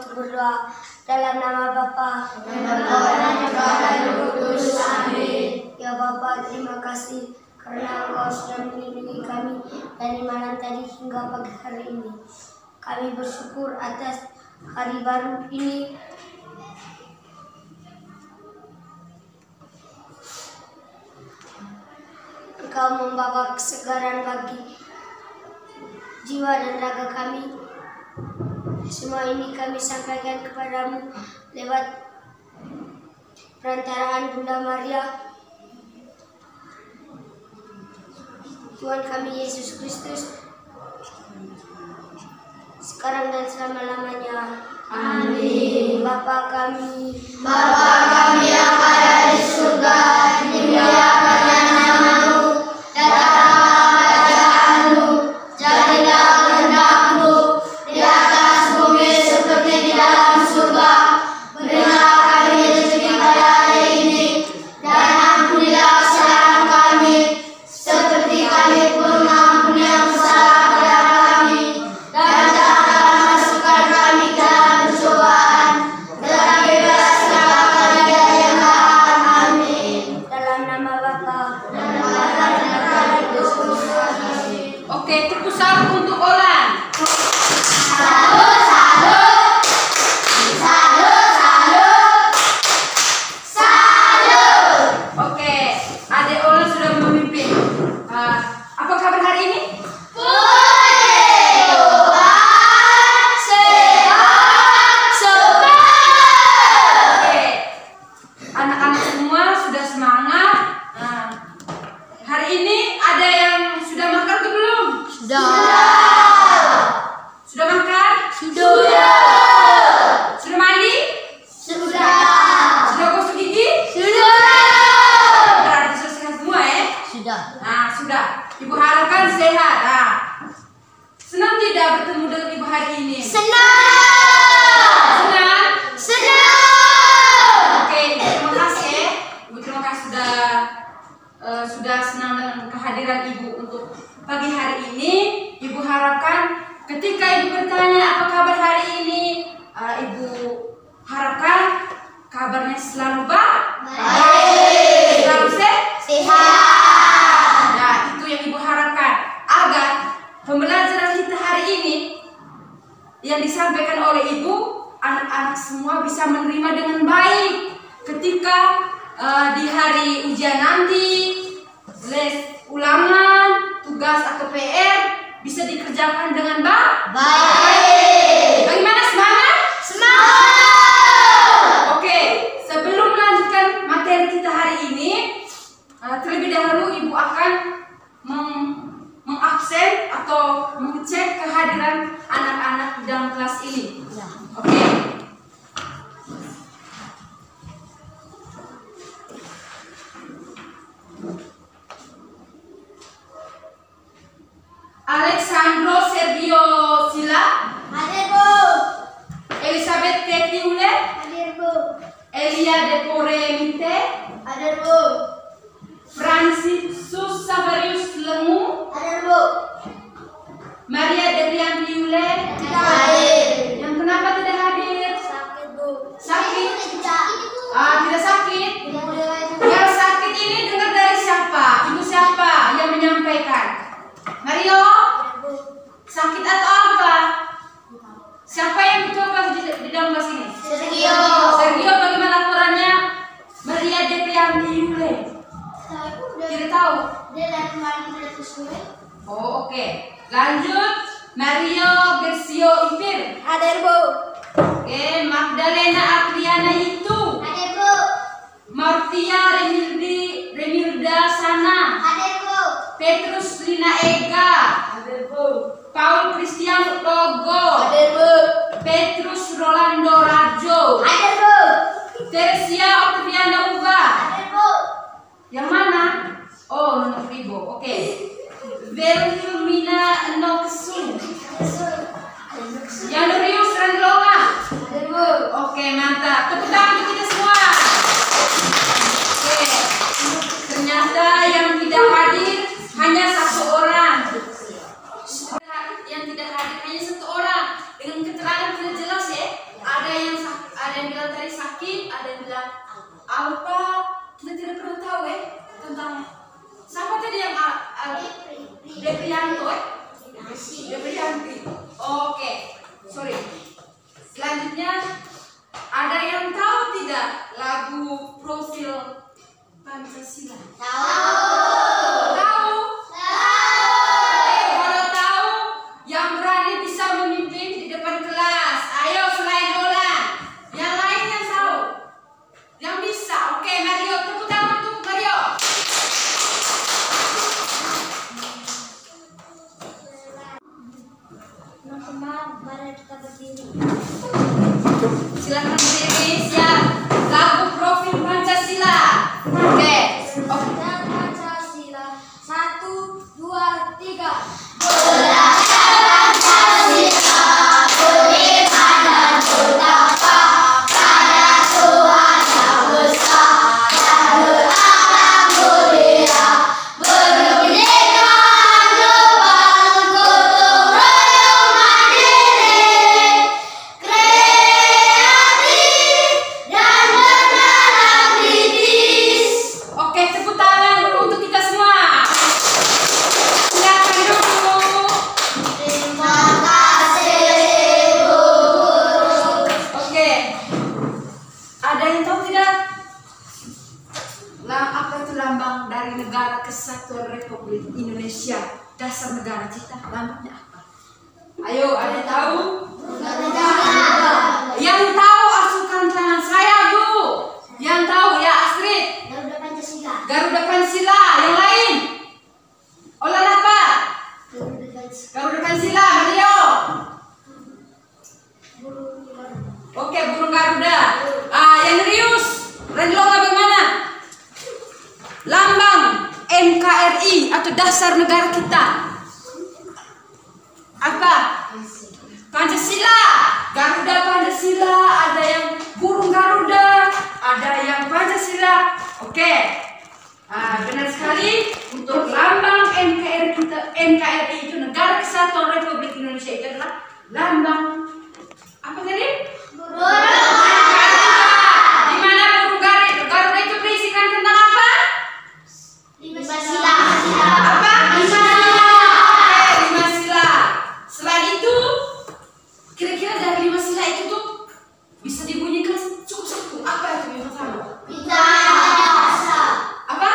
untuk berdoa. Dalam nama Bapa dan Putra dan Roh Kudus. Amin. Ya Bapa, terima kasih karena Engkau sudah melindungi kami dari malam tadi hingga pagi hari ini. Kami bersyukur atas hari baru ini. Engkau membawa kesegaran bagi jiwa dan raga kami. Semua ini kami sampaikan kepadamu lewat perantaraan Bunda Maria, Tuhan kami Yesus Kristus, sekarang dan selama-lamanya. Amin. Bapa kami yang ada di surga, dimuliakanlah namamu, datanglah kerajaanmu, jadilah kehendakmu di atas bumi seperti di dalam surga. Berilah kami rezeki pada hari ini, dan ampunilah kesalahan kami, seperti kami pun mengampuni yang bersalah kepada kami. Dan janganlah masukkan kami ke dalam pencobaan, tetapi bebaskanlah kami dari yang jahat. Amin. dalam nama Bapa Dan Putra dan Roh Kudus. Amin. Oke, tepuk salam untuk Olan. Salut, salut, salut, salut, salut. Oke, adik Olan sudah memimpin. Apa kabar hari ini? Puji Tuhan, sehat semua. Oke, anak-anak semua sudah semangat. Hari ini ada yang sudah makan atau belum? Sudah. Sudah makan? Sudah. Sudah mandi? Sudah. Sudah gosok gigi? Sudah. Berarti selesai semua ya? Sudah. Nah, sudah. Ibu harapkan sehat. Nah, senang tidak bertemu dengan ibu hari ini? Senang. Senang? Senang. Oke, terima kasih ya. Ibu terima kasih sudah senang dengan kehadiran ibu untuk pagi hari ini. Ibu harapkan ketika ibu bertanya apa kabar hari ini, ibu harapkan kabarnya selalu Baik. selalu Sehat. Nah, itu yang ibu harapkan agar pembelajaran kita hari ini yang disampaikan oleh ibu, anak-anak semua bisa menerima dengan baik ketika di hari ujian nanti, les ulangan, tugas atau PR bisa dikerjakan dengan Baik. Bagaimana, semangat? Semangat. Oke, sebelum melanjutkan materi kita hari ini, terlebih dahulu ibu akan mengabsen atau mengecek kehadiran anak-anak di dalam kelas ini. Oke. Alexandro Sergio Sila, Hadir, Bu. Elizabeth Ketiule, Hadir, Bu. Elia Depore Minte, Hadir, Bu. Franciscus Savarius Lemu, Hadir, Bu. Maria Debrian Piule. Tidak hadir. Yang kenapa tidak hadir? Sakit, Bu. Sakit? Tidak. Tidak sakit. Tidak boleh. Yang sakit ini dengar dari siapa? Ibu siapa yang menyampaikan? Mario, Bu. sakit atau apa? Siapa yang betul di dalam kelas ini? Sergio. Sergio, bagaimana laporannya? Maria Debrian Piule. Saya udah. Tidak tahu. Dia dari kemarin udah sesuai. Oh, oke. Lanjut, Mario Gersio Ipir. Hadir, Bu. Oke, Magdalena Adriana itu. Hadir, Bu. Martia Remilda Sana. Hadir, Bu. Petrus Lina Ega. Hadir, Bu. Paul Christian Logo. Hadir, Bu. Petrus Rolando Rajo. Hadir, Bu. Tersia Octaviana Uba. Hadir, Bu. Yang mana? Oh, Nono Fribo. Oke. Vermina Noksu. Yanurius Randlonga. Hadir, Bu. Oke, mantap. Tepuk tangan untuk kita semua. Oke. Ternyata yang tidak hadir hanya satu orang. Yang tidak hadir hanya satu orang. Dengan keterangan tidak jelas ya. Apa kita tidak pernah tahu tentang siapa tadi yang Deprianto Deprianti. Oke, sorry. Selanjutnya ada yang tahu tidak lagu Profil Pancasila? Tahu? Kalau tahu, yang berani bisa memimpin di depan kelas. Ayo selain Olan, yang lain yang tahu, yang bisa. Oke, Mario, tepuk tangan untuk Mario. Teman-teman, mari kita berdiri. Silakan berdiri, siap. Lagu Profil Pancasila. Oke. Pancasila. 1, 2, 3. Oke, tepuk tangan untuk kita semua. Silakan duduk. Terima kasih, Bu. Oke. Ada yang tahu tidak? Apa itu lambang dari Negara Kesatuan Republik Indonesia? Dasar negara kita, lambangnya apa? Ayo, ada yang tahu? Yang tahu asukan tangan saya, Bu. Yang tahu ya, Astrid. Garuda Pancasila. Garuda Pancasila. Yang lain? Olan apa? Garuda Pancasila. Garuda Pancasila, Mario. Oke, burung Garuda. Yang Rius. Renlonga bagaimana? Lambang NKRI atau dasar negara kita. Apa? Pancasila. Garuda Pancasila. Ada yang burung Garuda. Ada yang Pancasila. Oke. Benar sekali. Untuk lambang NKRI kita, NKRI itu Negara Kesatuan Republik Indonesia, itu adalah lambang apa tadi? Di mana burung Garuda itu berisikan tentang apa? Apa? 5 sila. Oke, 5 sila. Selain itu, kira-kira dari 5 sila itu tuh bisa dibunyikan cukup satu. Apa itu yang pertama? Apa?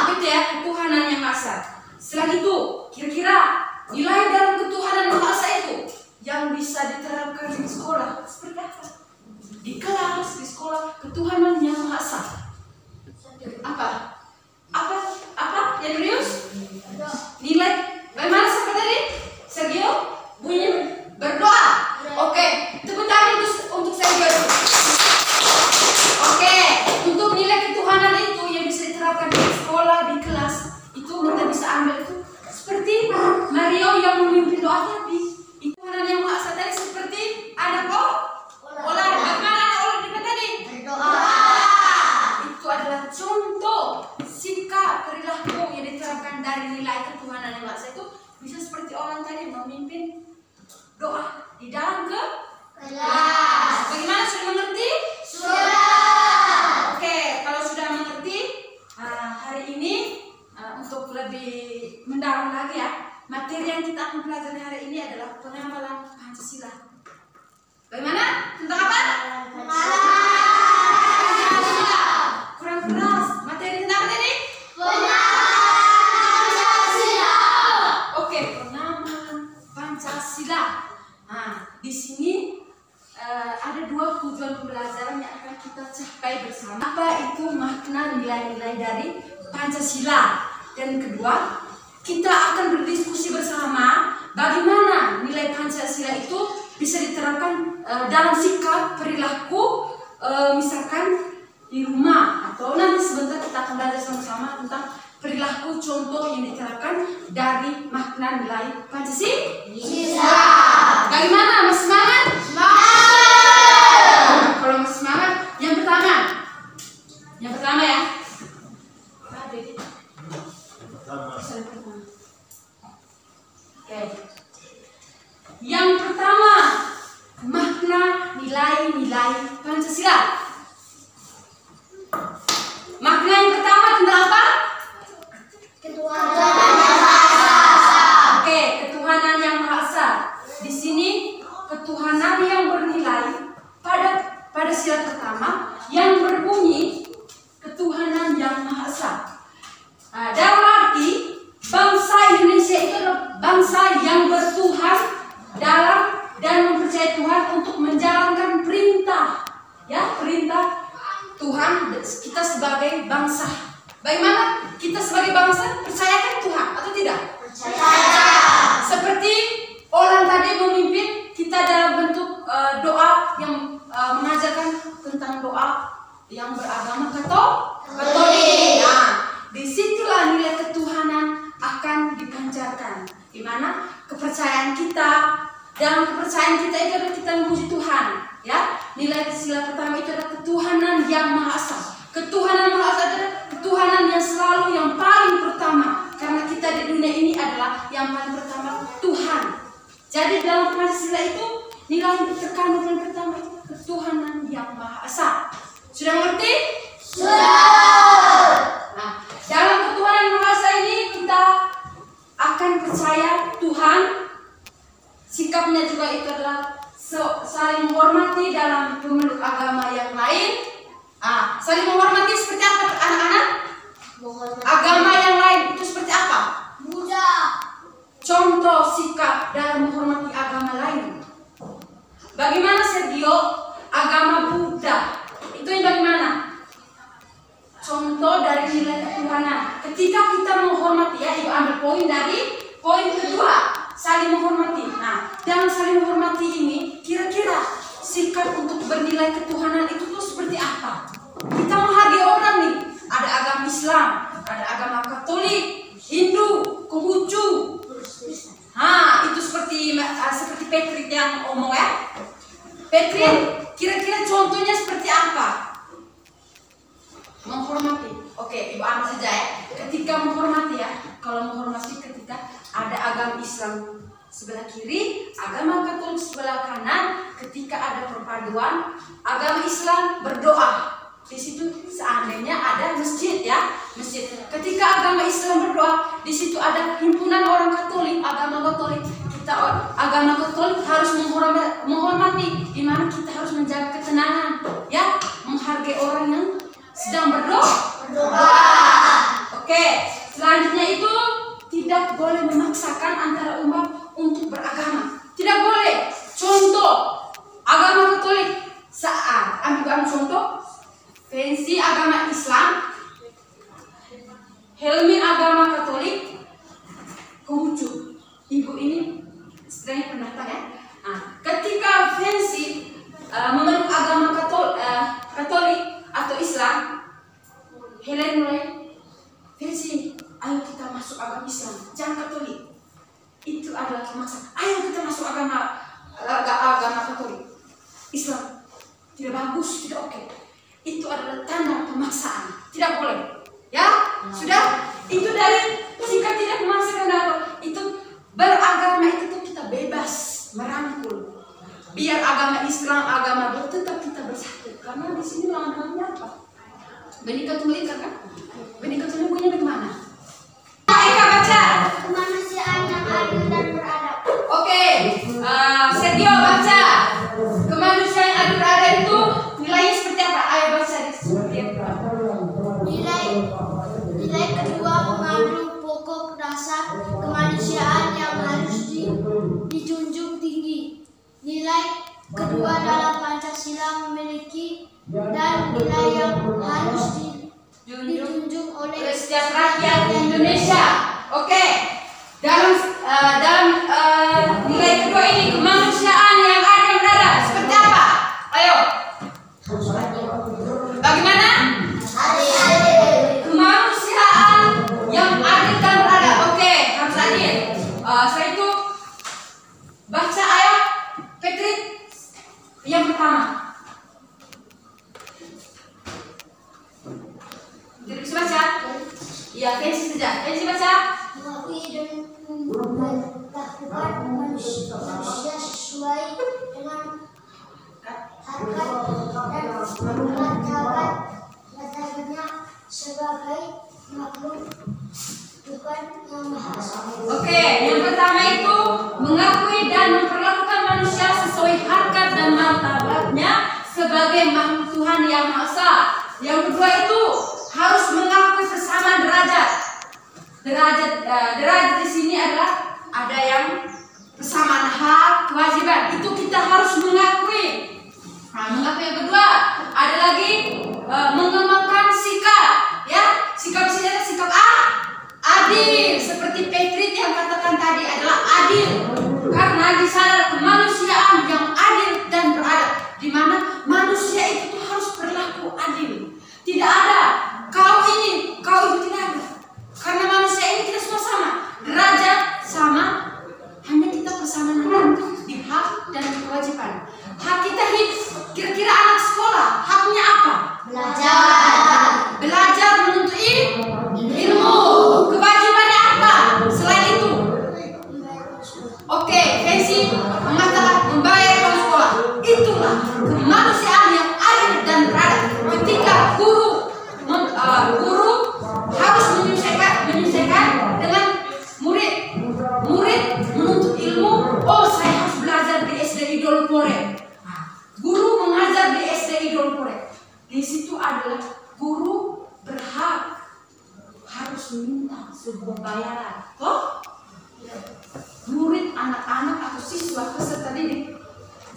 Betul ya, ketuhanan yang Maha Esa. Selain itu, kira-kira nilai dalam ketuhanan yang Maha Esa itu yang bisa diterapkan di sekolah seperti apa? Di kelas, di sekolah, ketuhanan yang Maha Esa. Apa? Yang Rius? Nilai bagaimana sampai tadi? Sergio? Bunyi berdoa. Oke, tepuk tangan untuk Sergio. Oke, untuk nilai ketuhanan itu yang bisa diterapkan di sekolah, di kelas, itu kita bisa ambil itu seperti Mario yang memimpin doa tadi. Ketuhanan yang Maha Esa tadi seperti anak Olan. Bagaimana anak Olan juga tadi? Itu adalah contoh sikap perilaku yang diterapkan dari nilai ketuhanan yang Maha Esa itu bisa seperti orang tadi memimpin doa di dalam kelas. Bagaimana, sudah mengerti? Oke, kalau sudah mengerti, hari ini untuk lebih mendalam lagi ya, materi yang kita akan pelajari hari ini adalah penghafal Pancasila. Bagaimana? Tentang apa? Pancasila. Kurang keras. Materi tentang apa tadi? Oke, penghafal Pancasila. Di sini ada 2 tujuan pembelajaran yang akan kita capai bersama. Apa itu makna nilai-nilai dari Pancasila? Dan kedua, kita akan berdiskusi bersama bagaimana nilai Pancasila itu bisa diterapkan dalam sikap perilaku, misalkan di rumah, atau nanti sebentar kita akan belajar sama-sama tentang perilaku contoh yang diterapkan dari makna nilai Pancasila. Bagaimana? Masih semangat? Kalau masih semangat, yang pertama ya. Oke. Yang pertama, makna nilai-nilai Pancasila. Pancasila. Makna yang pertama tentang apa? Oke, ketuhanan yang Maha Esa. Di sini ketuhanan yang bernilai pada sila pertama yang berbunyi ketuhanan yang Maha Esa. Nah, dalam arti bangsa Indonesia itu adalah bangsa yang bertuhan dalam dan mempercayai Tuhan untuk menjalankan perintah, ya, perintah Tuhan kita sebagai bangsa. Bagaimana kita sebagai bangsa percayakan Tuhan atau tidak? Percaya. Seperti orang tadi memimpin kita dalam bentuk doa yang mengajarkan tentang doa yang beragama Katolik. Nah, disitulah nilai ketuhanan akan dipancarkan. Di mana kepercayaan kita, dalam kepercayaan kita itu adalah kita memuji Tuhan, ya. Nilai sila pertama itu adalah ketuhanan yang Maha Esa. Ketuhanan Maha Esa adalah ketuhanan yang selalu yang paling pertama, karena kita di dunia ini adalah yang paling pertama Tuhan. Jadi dalam Pancasila itu nilai yang terkandung yang pertama itu ketuhanan yang Maha Esa. Sudah mengerti? Sudah. Nah, dalam ketuhanan Maha Esa ini kita akan percaya Tuhan. Sikapnya juga itu adalah saling menghormati dalam pemeluk agama yang lain. Saling menghormati seperti apa anak-anak? Agama yang lain itu seperti apa? Contoh sikap dalam menghormati agama lain. Bagaimana Sergio? Agama Buddha itu yang bagaimana? Contoh dari nilai ketuhanan. Ketika kita menghormati, ya, ibu ambil poin dari poin kedua, saling menghormati. Nah, dalam saling menghormati ini, kira-kira sikap untuk bernilai ketuhanan itu tuh seperti apa? Kita menghargai orang nih. Ada agama Islam, ada agama Katolik, Hindu, Konghucu. Itu seperti Patrick yang omong, ya. Patrick, kira-kira contohnya seperti apa? Menghormati. Oke, ibu ambil saja, ya. Ketika menghormati, ya. Kalau menghormati ketika ada agama Islam sebelah kiri, agama Katolik sebelah kanan, ketika ada perpaduan agama Islam berdoa. Di situ seandainya ada masjid, ya, masjid. Ketika agama Islam berdoa, di situ ada himpunan orang Katolik, agama Katolik. Kita agama Katolik harus menghormati, di mana kita harus menjaga ketenangan, ya, menghargai orang yang sedang berdoa. Oke, selanjutnya itu tidak boleh memaksakan antara umat untuk beragama. Tidak boleh. Contoh agama Katolik saat ambil contoh Fancy agama Islam, Helmi agama Katolik, Konghucu. Ibu ini istilahnya pendatang, ya. Ketika Fancy memeluk agama Katolik atau Islam, Helen mulai, Fancy, ayo kita masuk agama Islam, jangan Katolik. Itu adalah memaksa. Ayo kita masuk agama Katolik, Islam. Tidak bagus, tidak oke. Itu adalah tanda pemaksaan. Tidak boleh. Ya, sudah. Itu dari sikap tidak memaksakan atau itu beragama itu tuh kita bebas merangkul. Biar agama Islam, agama Buddha tetap kita bersatu. Karena di sini namanya apa? Benika Tunggal Ika, kan? Benika Tunggal punya bagaimana? Eka baca. Kemanusiaan yang adil dan beradab. Oke, Sergio baca. Kemanusiaan yang adil dan beradab itu nilainya seperti apa? Ayo baca seperti apa? Nilai kedua mengandung pokok dasar kemanusiaan yang harus dijunjung tinggi. Nilai kedua dalam Pancasila memiliki dan nilai yang harus dijunjung oleh setiap rakyat Indonesia. Oke, dalam nilai kedua ini kemanusiaan yang adil dan beradab seperti apa? Ayo. Bagaimana? Kemanusiaan yang adil dan beradab. Oke, harus adil. Setelah itu baca ayat Patrick yang pertama. Tidak bisa baca? Iya, Kensi saja. Kensi baca. mengakui dan memperlakukan manusia sesuai dengan harkat martabatnya sebagai makhluk Tuhan yang Maha Esa. Oke, yang pertama itu mengakui dan memperlakukan manusia sesuai harkat dan martabatnya sebagai makhluk Tuhan yang Maha Esa. Yang kedua itu harus mengakui persamaan derajat. Derajat di sini adalah ada yang persamaan hak, kewajiban. Itu kita harus mengakui. Nah, mengakui yang kedua ada lagi mengembangkan sikap, ya. Sikap sini adalah sikap adil, seperti Petrit yang katakan tadi adalah adil. Karena di sana kemanusiaan yang adil dan beradab, di mana manusia itu harus berlaku adil. Tidak ada kau ini, kau itu, tidak ada. Karena manusia ini kita semua sama, derajat sama, hanya kita persamaan di hak dan kewajiban. Hak kita hidup. Kira-kira anak sekolah haknya apa? Belajar menuntut ilmu. Kewajibannya apa selain itu? Oke, Fancy mengatakan membayar uang sekolah. Itulah kemanusiaan yang adil dan beradab. Ketika guru harus menyelesaikan dengan murid menuntut ilmu. Oh, saya harus belajar di SD Idol Pore. Guru mengajar di SD Idol Pore. Di situ adalah guru berhak harus meminta sebuah bayaran. Oh, murid, anak-anak atau siswa peserta didik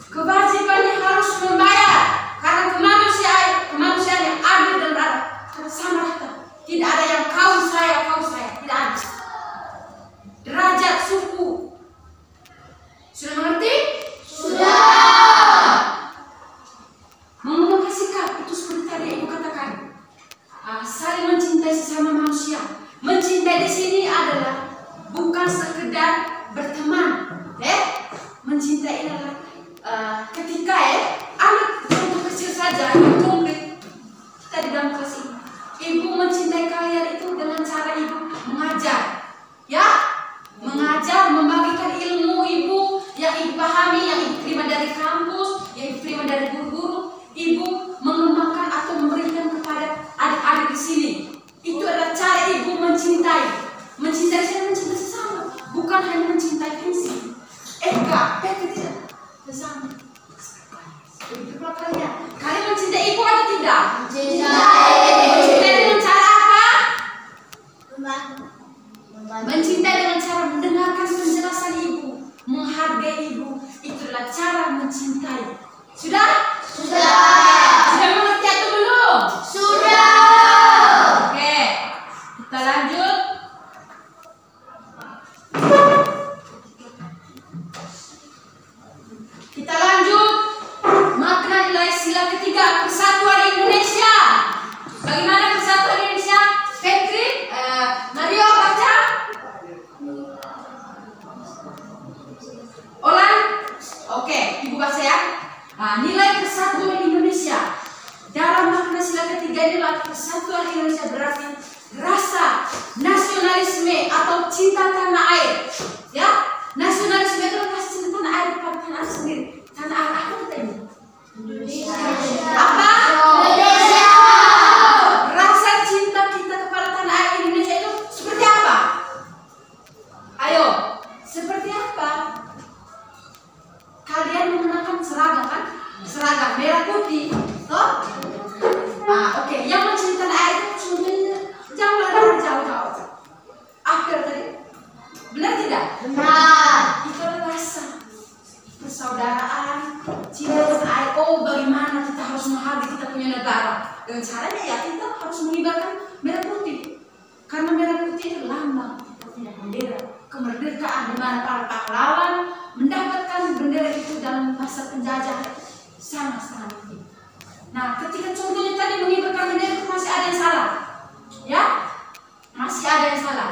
kewajibannya harus membayar karena kemanusiaan yang adil dan beradab, sama rata. Tidak ada yang kau saya, tidak ada. Derajat suku. Sudah mengerti? Sudah. Mengubah sikap itu seperti tadi ibu katakan. Saling mencintai sesama manusia. Mencintai di sini adalah bukan sekedar berteman, mencintai adalah ketika anak contoh kecil saja yang konkret kita di dalam kelas ini. Ibu mencintai kalian itu dengan cara ibu mengajar, ya, mengajar, membagikan ilmu ibu yang ibu pahami, yang ibu terima dari kampus, yang ibu terima dari guru-guru. Ibu mengembangkan atau memberikan kepada adik-adik di sini. Itu adalah cara ibu mencintai. Mencintai saya, mencintai sesama, bukan hanya mencintai prinsip. Tidak sesama. Begitu pula kalian. Kalian mencintai ibu atau tidak? Mencintai. Mencintai dengan cara apa? Mencintai dengan cara mendengarkan penjelasan ibu, menghargai ibu. Itulah cara mencintai. Sudah? Sudah. Sudah mengerti atau belum? Sudah. Oke, kita lanjut. Kita lanjut. Makna nilai sila ketiga, Persatuan Indonesia. Bagaimana Persatuan Indonesia? Petri, Mario baca. Olan. Oke, ibu baca ya. Nilai Persatuan Indonesia dalam makna sila ketiga inilah Persatuan Indonesia berarti rasa nasionalisme atau cinta tanah air, ya. Nasionalisme itu rasa cinta tanah air kepada tanah air sendiri. Tanah air apa kita ini? Indonesia. Apa? Indonesia. Rasa cinta kita kepada tanah air Indonesia itu seperti apa? Ayo, seperti apa? Kalian mengenakan seragam kan? Seragam merah putih, toh? Oke. Yang mencintai tanah air itu sebenarnya jangan dari jauh-jauh. Akhir tadi, benar tidak? Benar. Itu adalah rasa persaudaraan, cinta tanah air. Oh, bagaimana kita harus menghargai kita punya negara? Dengan caranya ya kita harus mengibarkan merah putih. Karena merah putih itu lambang kita punya bendera kemerdekaan, di mana para pahlawan mendapatkan bendera itu dalam masa penjajah sangat-sangat penting. Nah, ketika contohnya tadi mengibarkan bendera itu masih ada yang salah, ya, masih ada yang salah.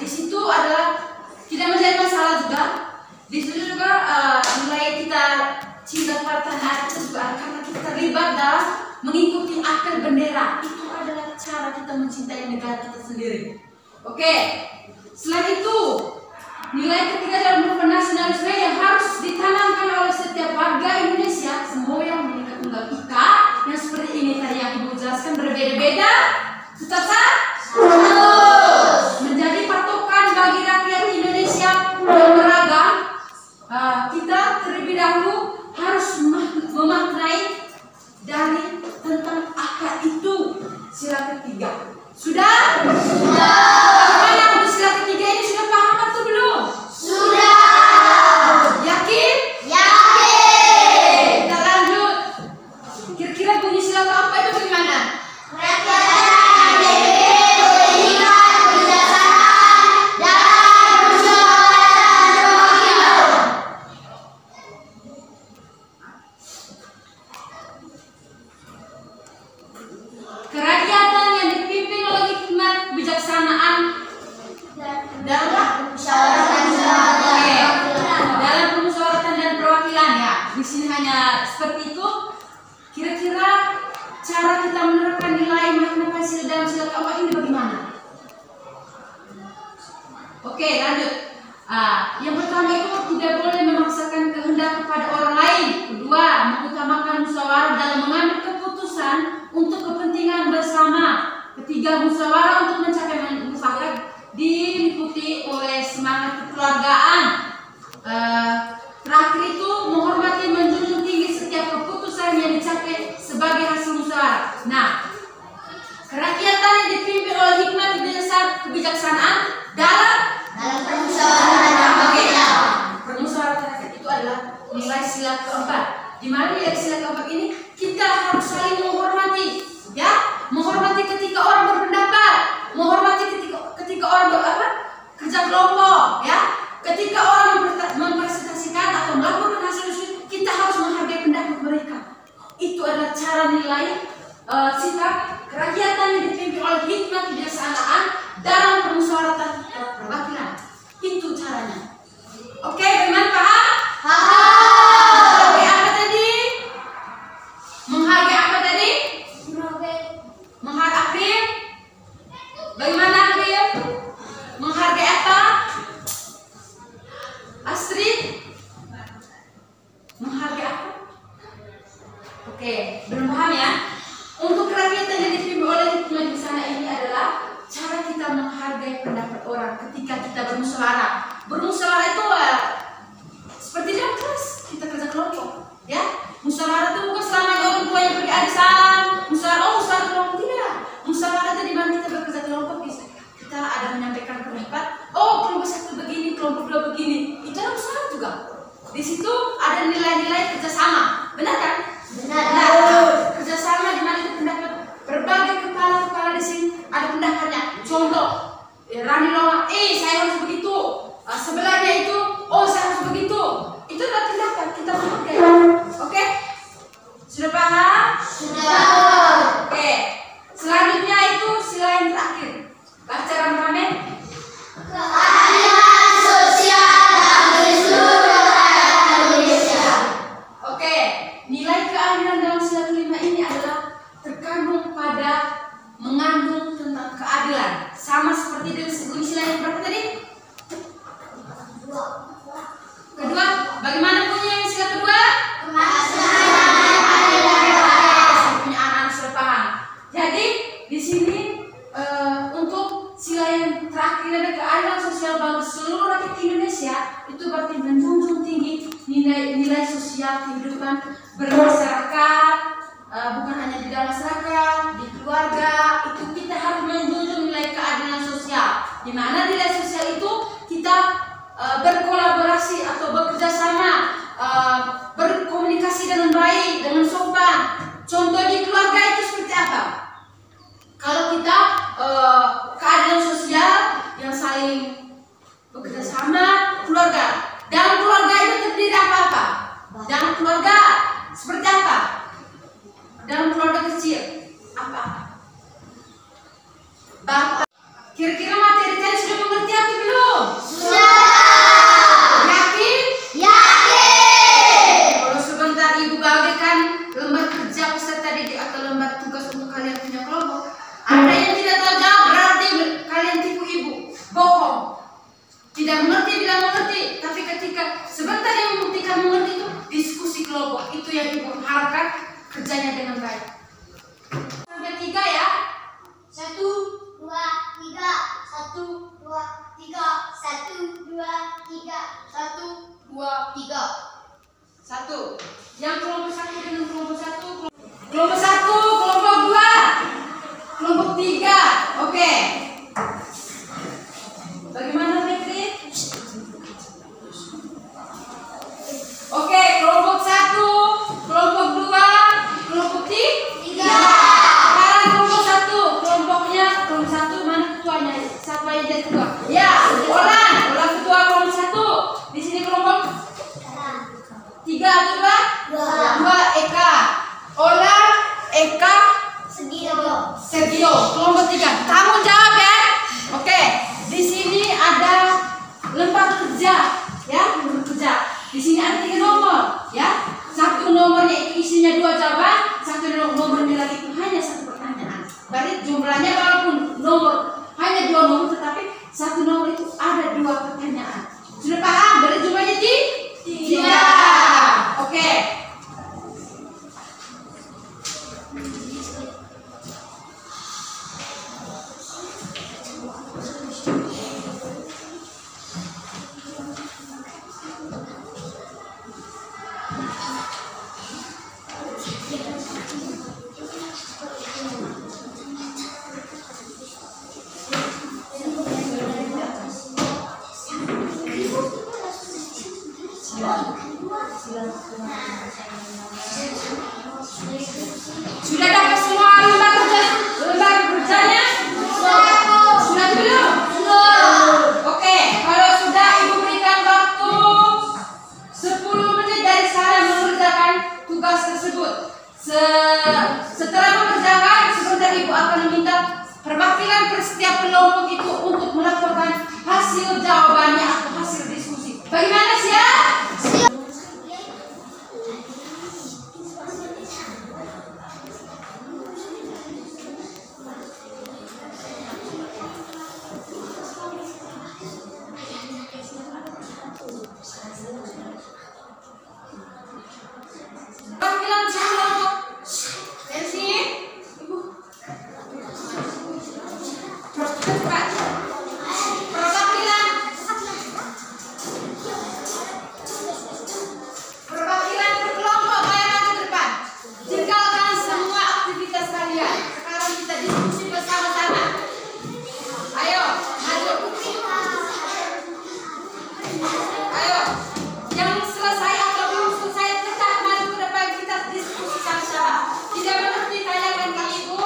Di situ adalah tidak menjadi masalah juga. Di situ juga mulai kita cinta pada tanah air kita juga karena kita terlibat dalam mengikuti akar bendera. Itu adalah cara kita mencintai negara kita sendiri. Oke. Selain itu, nilai ketiga dalam nasionalisme yang harus ditanamkan oleh setiap warga Indonesia, semua yang memiliki tunggal ika. Sudah? Tetap sah? Menjadi patokan bagi rakyat Indonesia yang beragam. Kita terlebih dahulu harus memaknai dari tentang apa itu sila ketiga. Sudah? Bagaimana untuk sila ketiga ini, sudah paham atau belum? Yakin? Kita lanjut. Kira-kira bunyi sila keempat itu bagaimana? Kerakyatan yang dipimpin oleh hikmat kebijaksanaan dalam permusyawaratan dan perwakilan, ya. Di sini hanya seperti itu. Kira-kira cara kita menerapkan nilai makna Pancasila dalam sila keempat ini bagaimana? Oke, lanjut. Yang pertama itu tidak boleh memaksakan kehendak kepada orang lain. Kedua, mengutamakan musyawarah dalam mengambil keputusan untuk kepentingan bersama. Ketiga, musyawarah untuk mencapai mufakat diikuti oleh semangat kekeluargaan. Terakhir itu menghormati, menjunjung tinggi setiap keputusan yang dicapai sebagai hasil musyawarah. Nah, kerakyatan yang dipimpin oleh hikmat kebijaksanaan dalam permusyawaratan rakyat itu adalah nilai sila keempat. Di mana nilai sila keempat ini kita harus saling menghormati, ya, menghormati ketika orang berpendapat, menghormati ketika orang kerja kelompok, ya, ketika orang mempresentasikan atau melakukan hasil usul, kita harus menghargai pendapat mereka. Itu adalah cara nilai sikap kerakyatan yang dipimpin oleh hikmat kebijaksanaan dalam permusyawaratan perwakilan. Itu caranya. Oke, bagaimana paham? Menghargai apa tadi? Menghargai apa tadi? Menghargai April? Bagaimana April? Menghargai apa? Astrid? Menghargai apa? Oke, belum paham ya? Untuk kerakyatan yang dipimpin oleh hikmat di sana ini adalah cara kita menghargai pendapat orang ketika kita bermusyawarah. Bermusyawarah itu seperti dalam kelas kita kerja kelompok, ya. Musyawarah itu bukan selamanya orang tua yang pergi arisan. Musyawarah kelompok tidak. Musyawarah itu di mana kita bekerja kelompok, kita ada menyampaikan pendapat. Oh, kelompok satu begini, kelompok dua begini. Itu adalah musyawarah juga. Di situ ada nilai-nilai kerjasama, benar kan? Benar. Nah, kerjasama di mana itu pendapat berbagai kepala di sini ada pendapatnya. Contoh, Rani Lola, saya harus begitu. Sebelahnya itu, saya harus begitu. Itu adalah pendapat kita menghargai. Oke? Sudah paham? Sudah. Oke. Selanjutnya itu sila yang terakhir. Baca rame-rame. Keadilan sosial bagi seluruh rakyat Indonesia. Oke. Nilai keadilan dalam sila kelima ini adalah terkandung pada mengandung tentang keadilan. Sama seperti dengan sebelum sila yang berapa tadi? Kedua, bagaimana punya yang sila kedua? Saya punya anak-anak sudah paham. Jadi di sini untuk sila yang terakhir ada keadilan sosial bagi seluruh rakyat Indonesia, itu berarti menjunjung tinggi nilai sosial kehidupan bermasyarakat, bukan hanya di dalam masyarakat, di keluarga. Itu kita harus menjunjung nilai keadilan sosial. Di mana nilai sosial itu kita berkolaborasi atau bekerja sama, berkomunikasi dengan baik, dengan sopan. Contoh di keluarga itu seperti apa? Kalau kita keadilan sosial yang saling bekerja sama, keluarga. Dalam keluarga itu terdiri apa-apa? Dalam keluarga seperti apa? Dalam keluarga kecil apa? Bapak. Kira-kira materi tadi sudah mengerti atau belum? Sudah. Yakin? Yakin. Kalau sebentar ibu bagikan lembar kerja peserta didik atau lembar tugas untuk kalian punya kelompok, ada yang tidak tahu jawab, berarti kalian tipu ibu, bohong. Tidak mengerti, bilang mengerti. Tapi ketika sebentar yang membuktikan mengerti itu diskusi kelompok, itu yang ibu harapkan kerjanya dengan baik. Sampai 3 ya. 1, 2, 3. 1, 2, 3. 1, 2, 3. 1, 2, 3. 1. Yang kelompok 1 dengan kelompok 1. Kelompok 1, kelompok 2, kelompok 3. Oke. Bagaimana Fitri? Oke, kelompok 1, kelompok 2, kelompok 3. Sekarang kelompok 1, kelompoknya kelompok 1 mana ketuanya? Siapa yang jadi ketua? Ya, Olan ketua kelompok 1. Di sini kelompok 3 atau 2? Eka. Ola, Eka, Sergio. Kelompok 3. Kamu jawab ya. Oke. Di sini ada lembar kerja, ya, lembar kerja. Di sini ada 3 nomor, ya. Satu nomornya itu isinya 2 jawaban, satu nomornya lagi itu hanya 1 pertanyaan. Berarti jumlahnya walaupun hanya 2 nomor, tetapi satu nomor itu ada 2 pertanyaan. Sudah paham? Berarti jumlahnya 3. Oke. Sudah dapat semua lembar kerjanya? Sudah belum? Oke, kalau sudah Ibu berikan waktu 10 menit dari sekarang mengerjakan tugas tersebut. Setelah mengerjakan, sebentar Ibu akan meminta perwakilan per setiap kelompok itu untuk melaporkan hasil jawabannya atau hasil diskusi. Bagaimana siap? Perwakilan kelompok dari sini, Ibu. Cepat. Perwakilan berkelompok ayo maju ke depan. Tinggalkan semua aktivitas kalian. Sekarang kita diskusi bersama-sama. Ayo, maju. Ayo, yang selesai atau belum selesai tetap maju ke depan, kita diskusi sama-sama. Tidak mengerti tanyakan ke Ibu.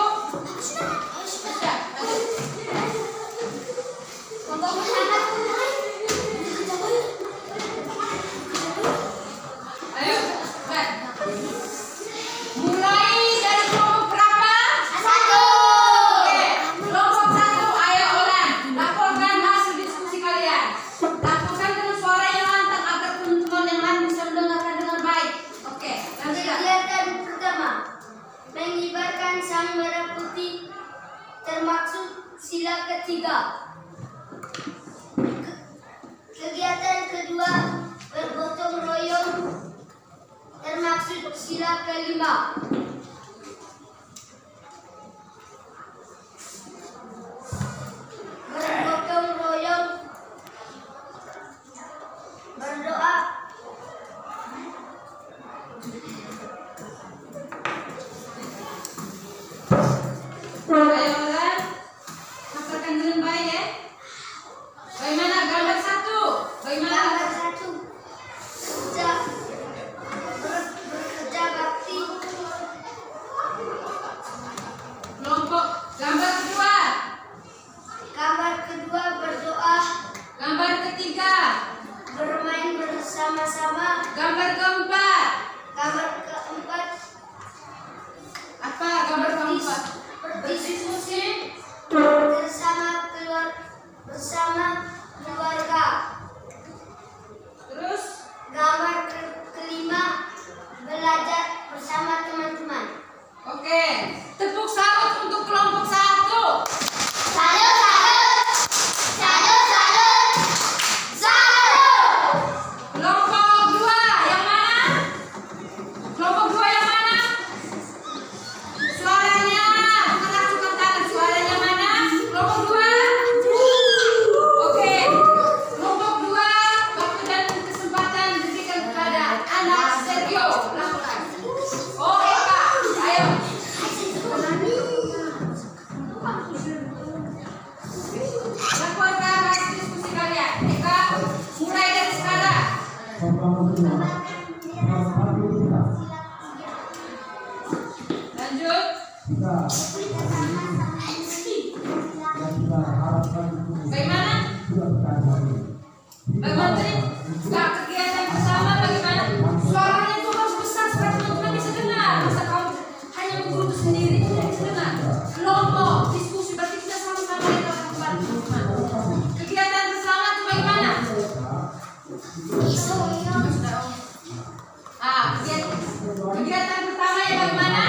Sudah, maju. Ayo, cepat. Mulai dari kelompok berapa? 1. Oke, kelompok 1, ayo Olan, laporkan hasil diskusi kalian. Laporkan dengan suara yang lantang agar teman-teman yang lain bisa mendengarkan dengan baik. Oke, lanjutkan. Kegiatan pertama, mengibarkan sang merah putih termaksud sila ketiga. Kegiatan kedua, bergotong royong termaksud sila kelima. Bergotong royong, berdoa, Ayo Olan, laporkan dengan baik ya. Bagaimana gambar 1? Bagaimana? gambar 1, bekerja bakti. Kelompok gambar kedua. Gambar kedua, berdoa. Gambar ketiga. Bermain bersama-sama. Gambar keempat. Gambar keempat, Apa gambar keempat? menteri. Nah, kegiatan bersama bagaimana? Suaranya itu harus besar supaya teman-teman bisa dengar. Masa kamu hanya menggerutu sendiri tidak bisa dengar. Kelompok diskusi berarti kita sama-sama lihat teman-teman. Kegiatan bersama itu bagaimana? Kegiatan pertamanya bagaimana?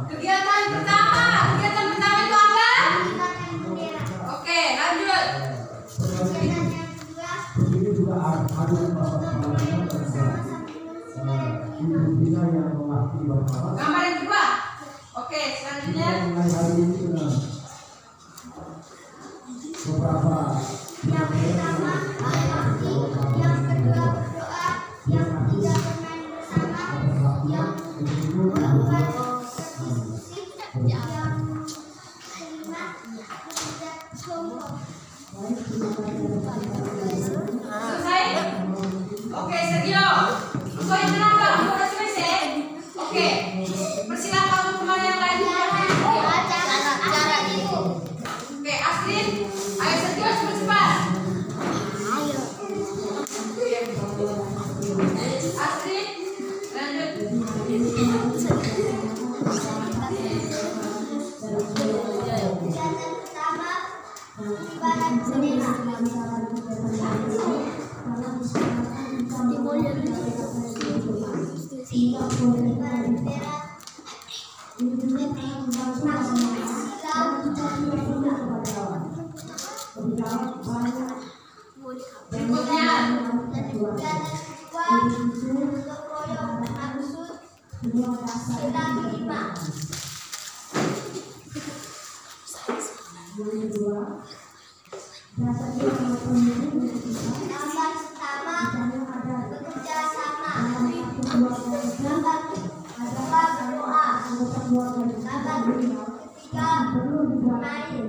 Kegiatan pertama itu apa? Oke, lanjut. Gambar yang kedua. Oke, selanjutnya. Yang pertama berarti, yang kedua berdoa, yang ketiga bermain bersama, yang keempat berdiskusi, yang kelima bekerja kelompok. Selesai? Oke, Sergio. Kau yang kenapa? Kau udah selesai? Oke. Persilakan teman yang lain. Cara itu. Oke, Astrid. Ayo Sergio cepat-cepat. Astrid, lanjut. Kegiatan pertama pengibaran bendera. Pengibaran bendera. Berikutnya. Kegiatan kedua gotong royong maksud sila kelima. Gambar pertama bekerja sama. Gambar kedua berdoa. Gambar ketiga bermain.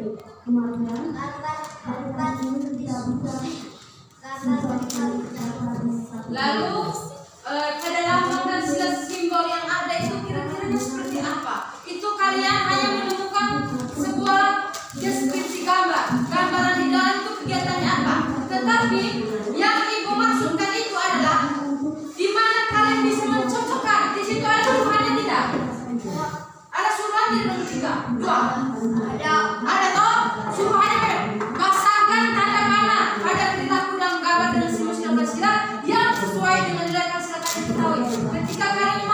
Gambar keempat berdiskusi. Gambar kelima. Lalu kedalaman dan sila simbol yang ada itu kira-kiranya seperti apa? Itu kalian hanya menemukan sebuah deskripsi gambar. Gambaran di dalam itu kegiatannya apa? Tetapi yang ibu maksudkan itu adalah di mana kalian bisa mencocokkan. Di situ ada suruhannya tidak? Ada suruhannya di tiga, dua. Ada toh? Suruhannya kan? Pasangkan tanda mana pada perilaku dalam gambar dengan simbol-simbol sila yang sesuai dengan nilai sila kalian ketahui. Ketika kalian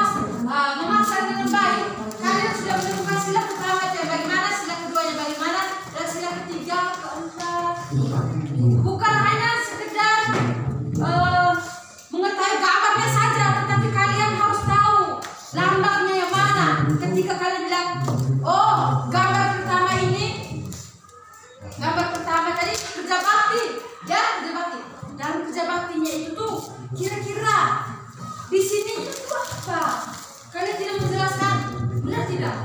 memasang dengan baik, kalian sudah menemukan sila pertama yang bagaimana, sila keduanya bagaimana, dan sila ketiga, keempat. Bukan hanya sekedar mengetahui gambarnya saja, tetapi kalian harus tahu lambangnya yang mana. Ketika kalian bilang, oh gambar pertama ini, gambar pertama tadi kerja bakti, ya kerja bakti. Dan kerja baktinya itu tuh kira-kira di sini itu apa? Kalian tidak menjelaskan, benar tidak?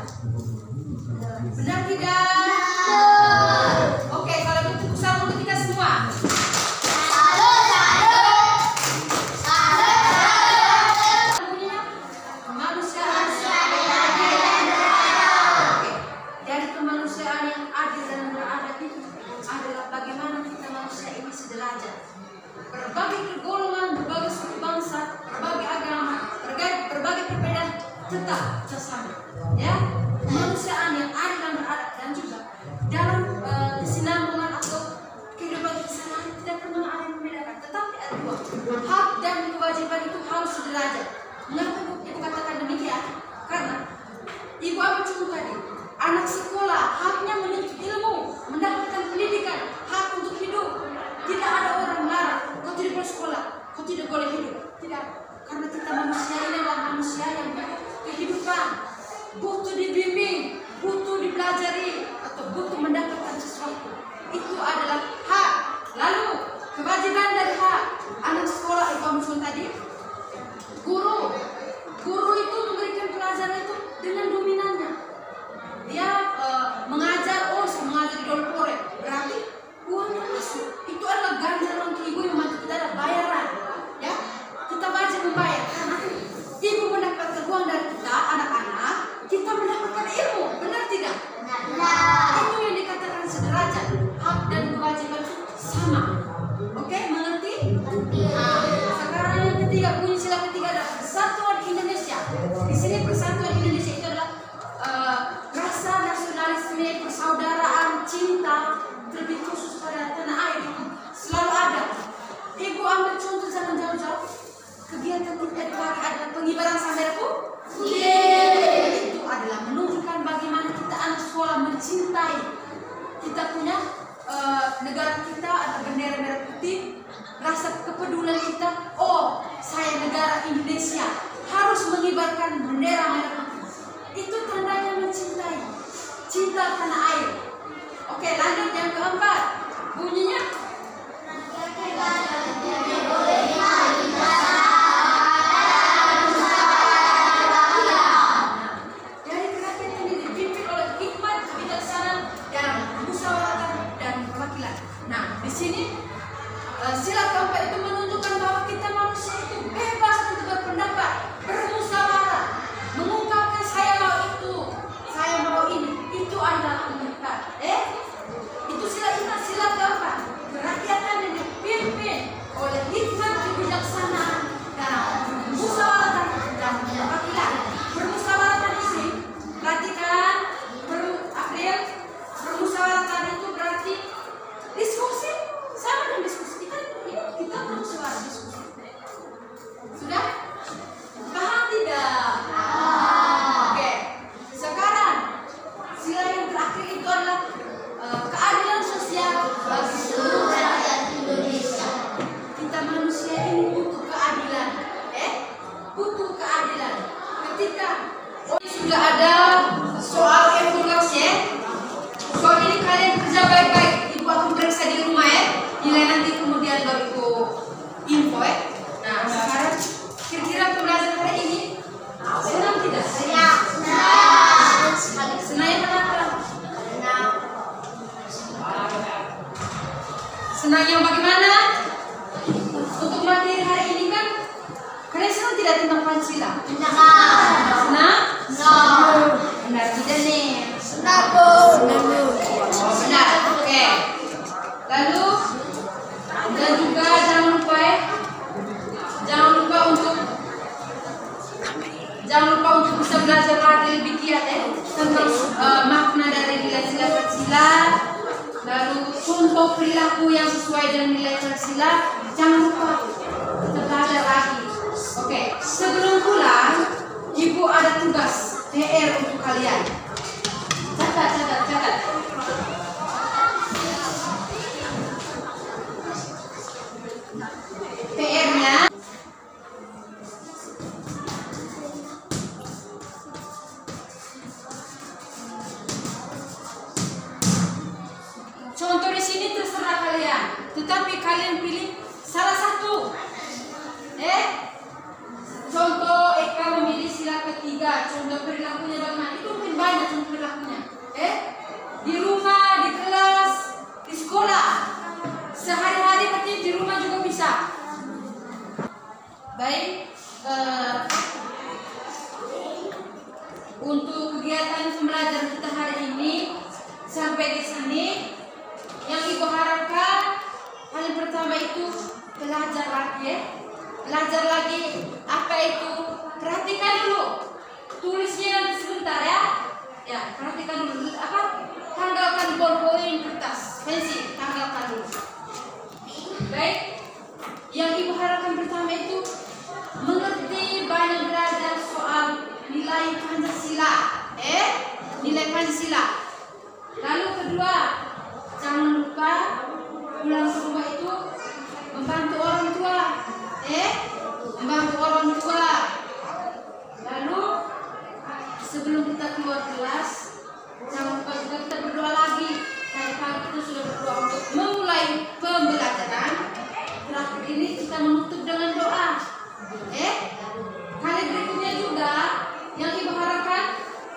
Benar tidak? Oke, kalau begitu sama kita semua. Kemanusiaan yang adil dan beradab itu adalah bagaimana kita manusia ini sederajat. Berbagai golongan, berbagai suku bangsa, berbagai agama, berbagai perbedaan tetap bersama. Ya, kemanusiaan yang adil dan beradab dan juga dalam kesinambungan atau kehidupan kesenangan tidak pernah ada yang membedakan. Tetapi ada dua, hak dan kewajiban itu harus sederajat. Mengapa ibu katakan demikian? Karena ibu apa contoh tadi? Anak sekolah haknya menuntut ilmu, mendapatkan pendidikan, hak untuk hidup. Tidak ada orang melarang, kau tidak boleh sekolah, kau tidak boleh hidup. Tidak, karena kita manusia ini adalah manusia yang butuh kehidupan, butuh dibimbing, butuh dipelajari, atau butuh mendapatkan sesuatu. Itu adalah hak. Lalu kewajiban dari hak anak sekolah itu muncul tadi. Guru itu memberikan pelajaran itu dengan dominannya. Dia mengajar, saya mengajar di Dolpore, berarti uangnya masuk. Itu adalah ganjaran untuk ibu yang membantu kita, ada bayaran, ya. Kita wajib membayar karena ibu mendapatkan uang dari kita, anak-anak, kita mendapatkan ilmu, benar tidak? Benar. Itu yang dikatakan sederajat, hak dan kewajiban sila ketiga adalah persatuan Indonesia. Di sini persatuan Indonesia itu adalah rasa nasionalisme, persaudaraan, cinta, terlebih khusus pada tanah air itu selalu ada. Ibu ambil contoh jangan jauh-jauh. Kegiatan kita di pagi adalah pengibaran sang merah putih. Itu adalah menunjukkan bagaimana kita anak sekolah mencintai. Kita punya negara kita ada bendera merah putih. Rasa kepedulian kita, oh saya negara Indonesia harus mengibarkan bendera merah putih. Itu tandanya mencintai, cinta tanah air. Oke, lanjut yang keempat, bunyinya. Dari kerakyatan ini dipimpin oleh hikmat, kebijaksanaan, dan musyawarah dan perwakilan. Nah, di sini sila keempat itu menunjukkan bahwa kita manusia itu bebas untuk berpendapat, bermusyawarah, mengungkapkan saya mau itu, saya mau ini. Itu adalah pendapat. Itu sila keempat. Kerakyatan yang dipimpin oleh hikmat, kebijaksanaan, dan musyawarah dan perwakilan. Permusyawaratan ini perhatikan, April. Permusyawaratan itu berarti diskusi, sama dengan diskusi. Kita bermusyawarah diskusi. Sudah? Paham tidak? Oke. Sekarang sila yang terakhir itu adalah keadilan sosial bagi seluruh rakyat Indonesia. Kita manusia ini butuh keadilan. Butuh keadilan. Ketika sudah ada soal evaluasi, soal ini kalian kerja baik-baik. Ibu akan periksa di rumah nilai nanti kemudian baru ibu info Nah, sekarang kira-kira pembelajaran hari ini senang tidak? Senang. Senang kenapa? Senang yang bagaimana? Untuk materi hari ini kan kalian senang tidak tentang Pancasila? Senang? Benar tidak nih? Senang Bu. Benar, oke. Lalu dan juga jangan lupa untuk bisa belajar lagi lebih giat tentang makna dari nilai sila Pancasila. Lalu contoh perilaku yang sesuai dengan nilai Pancasila. Jangan lupa kita belajar lagi. Oke, sebelum pulang ibu ada tugas PR untuk kalian. Catat. PR-nya contoh di sini terserah kalian, tetapi kalian pilih salah satu. Contoh Eka memilih sila ketiga, contoh perilakunya bagaimana? Itu mungkin banyak contoh perilakunya. Di rumah, di kelas, di sekolah, sehari-hari katanya di rumah juga bisa. Baik, untuk kegiatan pembelajaran kita hari ini sampai di sini. Yang ibu harapkan paling pertama itu belajar lagi belajar lagi apa itu, perhatikan dulu tulisnya nanti sebentar ya perhatikan dulu tanggalkan ballpoint kertas pensil, tanggalkan dulu. Baik, yang ibu harapkan pertama itu mengerti, banyak belajar soal nilai Pancasila nilai Pancasila. Lalu kedua, jangan lupa pulang ke rumah itu membantu orang tua membantu orang tua. Lalu sebelum kita keluar kelas jangan lupa juga kita berdoa lagi. Tadi pagi kita sudah berdoa untuk memulai pembelajaran. Terakhir ini kita menutup dengan doa. Kali berikutnya juga yang ibu harapkan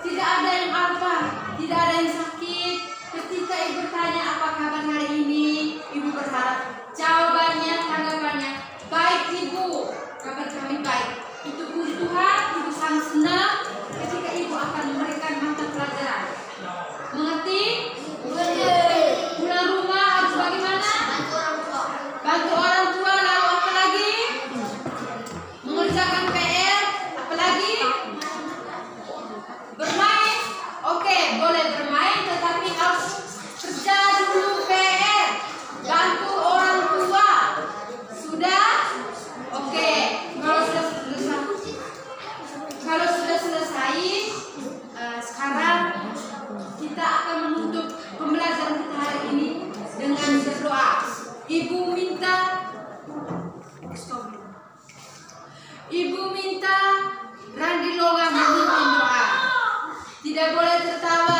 tidak ada yang apa, tidak ada yang sakit. Ketika ibu bertanya apa kabar hari ini, ibu berharap jawabannya, tanggapannya baik ibu. Ibu minta Randi Loga memimpin doa. Tidak boleh tertawa